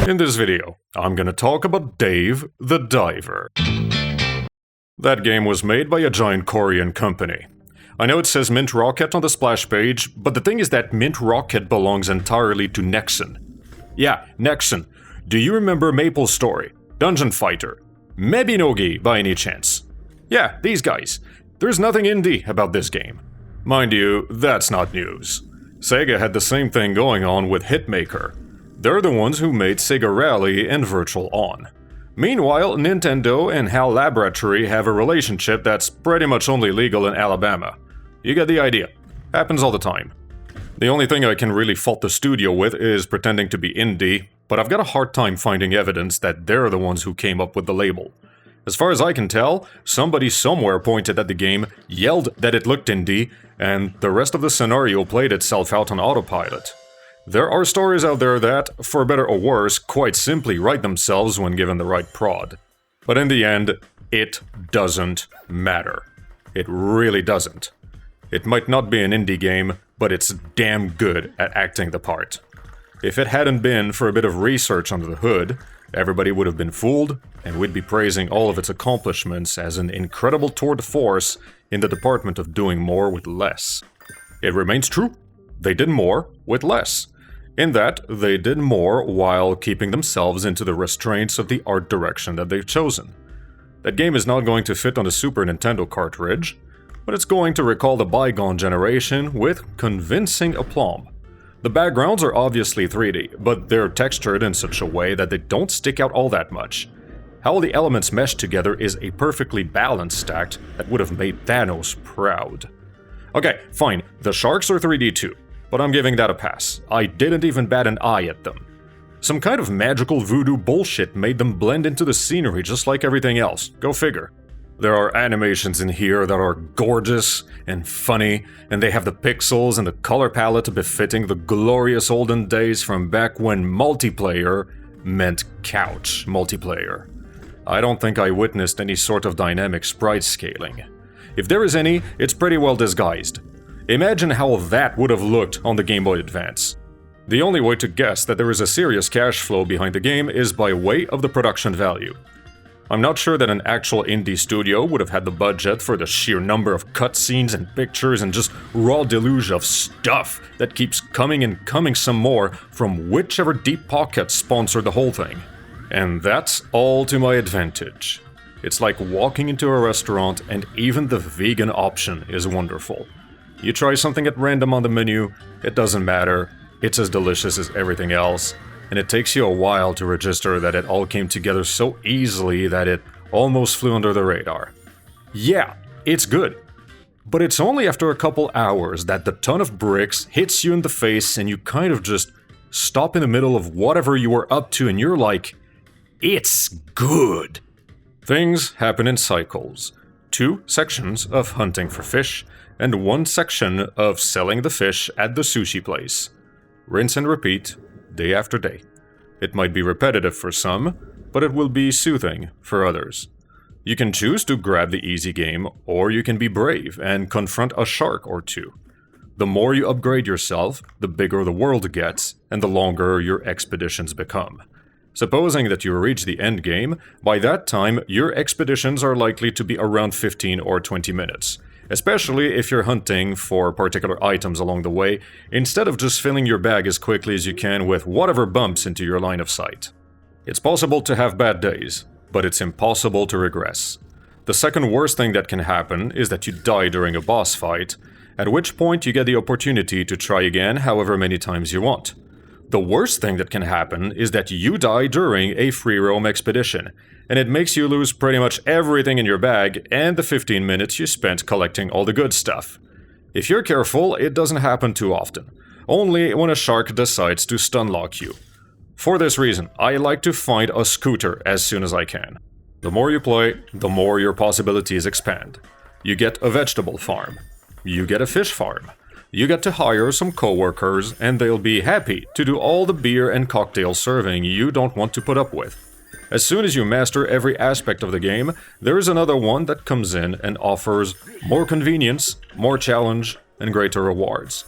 In this video, I'm gonna talk about Dave the Diver. That game was made by a giant Korean company. I know it says Mint Rocket on the splash page, but the thing is that Mint Rocket belongs entirely to Nexon. Yeah, Nexon. Do you remember Maple Story, Dungeon Fighter, Mebinogi by any chance? Yeah, these guys. There's nothing indie about this game. Mind you, that's not news. Sega had the same thing going on with Hitmaker. They're the ones who made Sega Rally and Virtual On. Meanwhile, Nintendo and HAL Laboratory have a relationship that's pretty much only legal in Alabama. You get the idea. Happens all the time. The only thing I can really fault the studio with is pretending to be indie, but I've got a hard time finding evidence that they're the ones who came up with the label. As far as I can tell, somebody somewhere pointed at the game, yelled that it looked indie, and the rest of the scenario played itself out on autopilot. There are stories out there that, for better or worse, quite simply write themselves when given the right prod. But in the end, it doesn't matter. It really doesn't. It might not be an indie game, but it's damn good at acting the part. If it hadn't been for a bit of research under the hood, everybody would have been fooled, and we'd be praising all of its accomplishments as an incredible tour de force in the department of doing more with less. It remains true. They did more with less. In that, they did more while keeping themselves into the restraints of the art direction that they've chosen. That game is not going to fit on a Super Nintendo cartridge, but it's going to recall the bygone generation with convincing aplomb. The backgrounds are obviously 3D, but they're textured in such a way that they don't stick out all that much. How the elements mesh together is a perfectly balanced act that would have made Thanos proud. Okay, fine, the sharks are 3D too, but I'm giving that a pass. I didn't even bat an eye at them. Some kind of magical voodoo bullshit made them blend into the scenery just like everything else. Go figure. There are animations in here that are gorgeous and funny, and they have the pixels and the color palette befitting the glorious olden days from back when multiplayer meant couch multiplayer. I don't think I witnessed any sort of dynamic sprite scaling. If there is any, it's pretty well disguised. Imagine how that would have looked on the Game Boy Advance. The only way to guess that there is a serious cash flow behind the game is by way of the production value. I'm not sure that an actual indie studio would have had the budget for the sheer number of cutscenes and pictures and just raw deluge of stuff that keeps coming and coming some more from whichever deep pockets sponsor the whole thing. And that's all to my advantage. It's like walking into a restaurant and even the vegan option is wonderful. You try something at random on the menu, it doesn't matter, it's as delicious as everything else, and it takes you a while to register that it all came together so easily that it almost flew under the radar. Yeah, it's good. But it's only after a couple hours that the ton of bricks hits you in the face and you kind of just stop in the middle of whatever you were up to and you're like, it's good. Things happen in cycles. 2 sections of hunting for fish, and 1 section of selling the fish at the sushi place. Rinse and repeat, day after day. It might be repetitive for some, but it will be soothing for others. You can choose to grab the easy game, or you can be brave and confront a shark or two. The more you upgrade yourself, the bigger the world gets, and the longer your expeditions become. Supposing that you reach the end game, by that time your expeditions are likely to be around 15 or 20 minutes. Especially if you're hunting for particular items along the way, instead of just filling your bag as quickly as you can with whatever bumps into your line of sight. It's possible to have bad days, but it's impossible to regress. The second worst thing that can happen is that you die during a boss fight, at which point you get the opportunity to try again however many times you want. The worst thing that can happen is that you die during a free roam expedition, and it makes you lose pretty much everything in your bag and the 15 minutes you spent collecting all the good stuff. If you're careful, it doesn't happen too often, only when a shark decides to stunlock you. For this reason, I like to find a scooter as soon as I can. The more you play, the more your possibilities expand. You get a vegetable farm. You get a fish farm. You get to hire some coworkers, and they'll be happy to do all the beer and cocktail serving you don't want to put up with. As soon as you master every aspect of the game, there is another one that comes in and offers more convenience, more challenge, and greater rewards.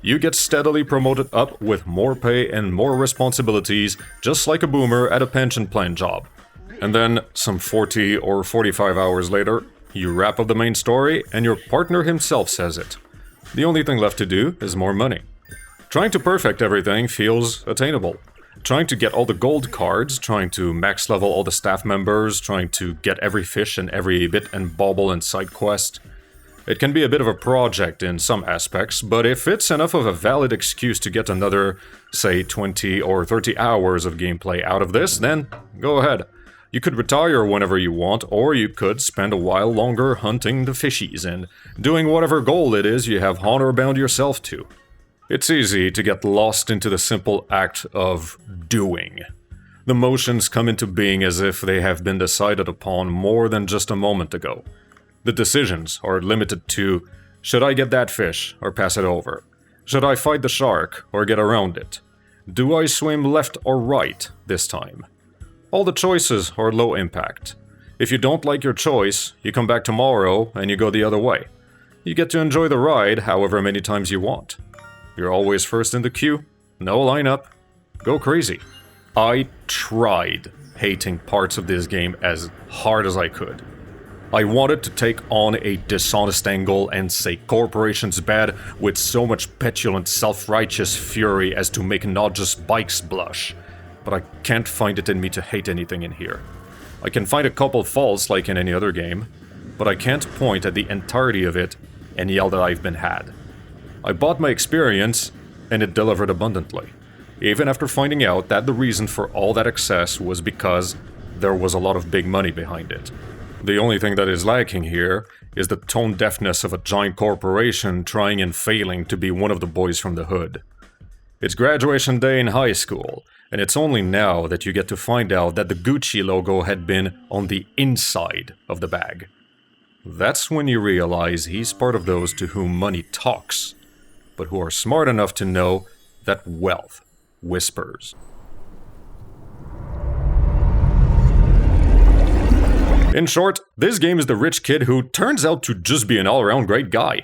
You get steadily promoted up with more pay and more responsibilities, just like a boomer at a pension plan job. And then, some 40 or 45 hours later, you wrap up the main story and your partner himself says it. The only thing left to do is more money. Trying to perfect everything feels attainable. Trying to get all the gold cards, trying to max level all the staff members, trying to get every fish and every bit and bauble and side quest. It can be a bit of a project in some aspects, but if it's enough of a valid excuse to get another, say, 20 or 30 hours of gameplay out of this, then go ahead. You could retire whenever you want, or you could spend a while longer hunting the fishies and doing whatever goal it is you have honor-bound yourself to. It's easy to get lost into the simple act of doing. The motions come into being as if they have been decided upon more than just a moment ago. The decisions are limited to, should I get that fish or pass it over? Should I fight the shark or get around it? Do I swim left or right this time? All the choices are low impact. If you don't like your choice, you come back tomorrow and you go the other way. You get to enjoy the ride however many times you want. You're always first in the queue, no lineup, go crazy. I tried hating parts of this game as hard as I could. I wanted to take on a dishonest angle and say corporations bad with so much petulant self-righteous fury as to make not just bikes blush. But I can't find it in me to hate anything in here. I can find a couple faults like in any other game, but I can't point at the entirety of it and yell that I've been had. I bought my experience, and it delivered abundantly, even after finding out that the reason for all that excess was because there was a lot of big money behind it. The only thing that is lacking here is the tone deafness of a giant corporation trying and failing to be one of the boys from the hood. It's graduation day in high school, and it's only now that you get to find out that the Gucci logo had been on the inside of the bag. That's when you realize he's part of those to whom money talks, but who are smart enough to know that wealth whispers. In short, this game is the rich kid who turns out to just be an all-around great guy.